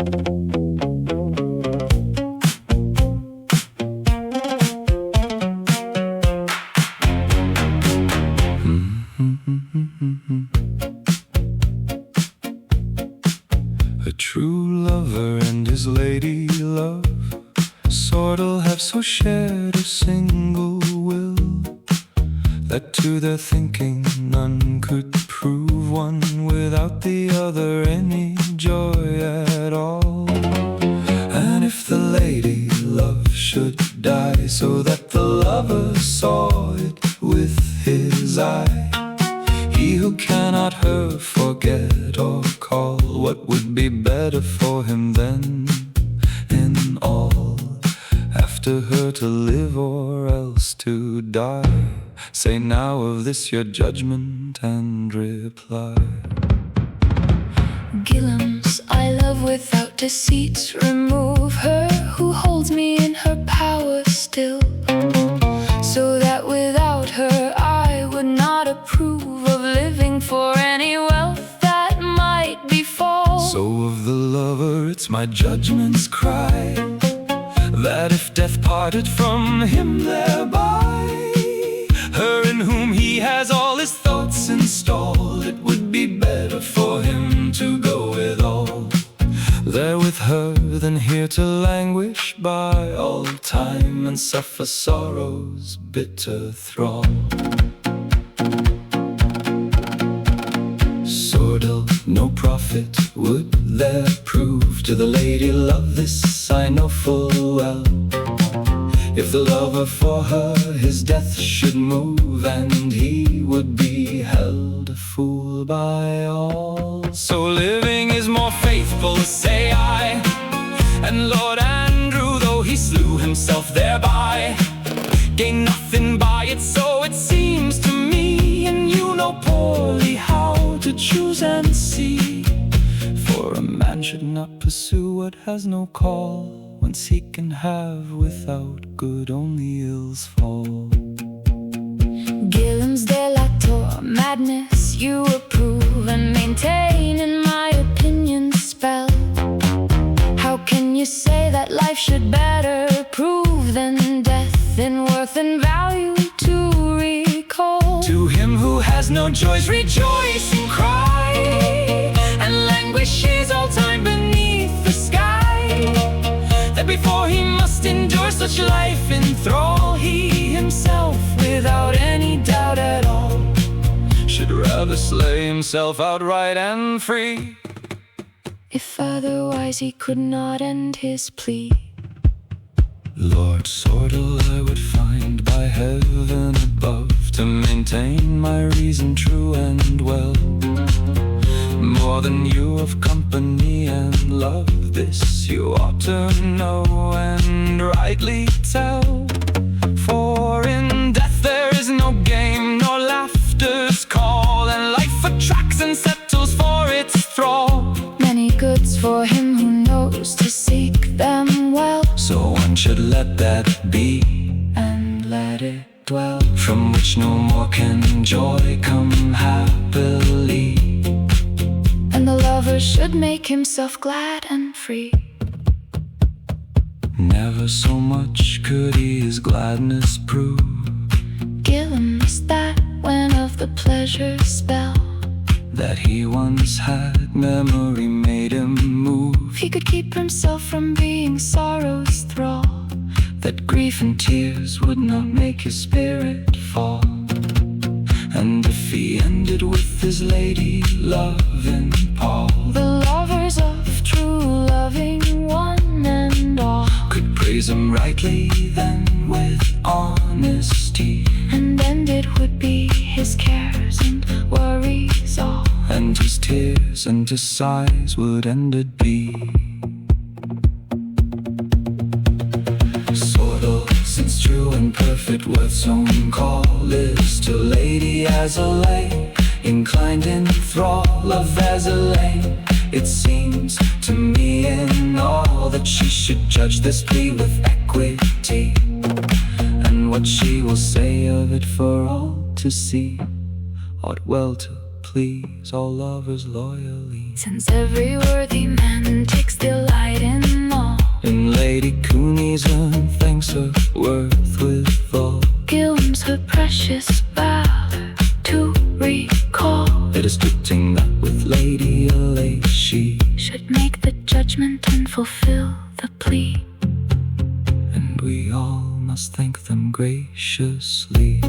A true lover and his lady love, Sordel have so shared a single will, that to their thinking none could prove one without the other any joy at all. And if the lady love should die, so that the lover saw it with his eye, he who cannot her forget or call, what would be better for him then in all? After her to live or else to die? Say now of this your judgment and reply. Gillums, I love without deceit. Remove her who holds me in her power still, so that without her I would not approve of living for any wealth that might befall. So of the lover it's my judgment's cry, that if death parted from him thereby, her in whom he has all his thoughts installed, it would be better for him to go with all, there with her than here to languish by all time and suffer sorrow's bitter thrall. Sordel, no profit would there prove to the lady love, this I know full well, if the lover for her his death should move, and he would be held a fool by all. So living is more faithful, say I, and Lord Andrew, though he slew himself thereby, gained nothing by it, so it seems to me, and you know poorly how to choose and see. For a man should not pursue what has no call, whence he can have without good only ills fall. Gillums de la Tour, madness you approve and maintain in my opinion spell. How can you say that life should better prove than death in worth and value to recall? To him who has no joys rejoice and cry, and languishes all time beneath the sky, that before he must endure such life in thrall, he himself without any doubt at all should rather slay himself outright and free, if otherwise he could not end his plea. Lord Sordel I would find by heaven above, to maintain my reason true and well, more than you of company and love, this you ought to know and rightly tell. For in death there is no game nor laughter's call, and life attracts and settles for its thrall. Many goods for him who knows to seek them well, so one should let that be and let it dwell, from which no more can joy come happily, and the lover should make himself glad and free. Never so much could he his gladness prove, Gillums, that when of the pleasure spell that he once had, memory made him move, he could keep himself from being sorrow's thrall, that grief and tears would not make his spirit fall. And if he ended with his lady love in Paul, the lovers of true loving one and all could praise him rightly then with honesty, and ended would be his cares and worries all, and his tears and his sighs would ended be. Sordel, since true and perfect worth's own call is to lady as a lay, inclined in thrall of as a lay, it seems to me in all that she should judge this plea with equity, and what she will say of it for all to see, ought well to please all lovers loyally. Since every worthy man takes delight glorious valor to recall. It is fitting that with Lady ALOT she should make the judgment and fulfill the plea. and we all must thank them graciously.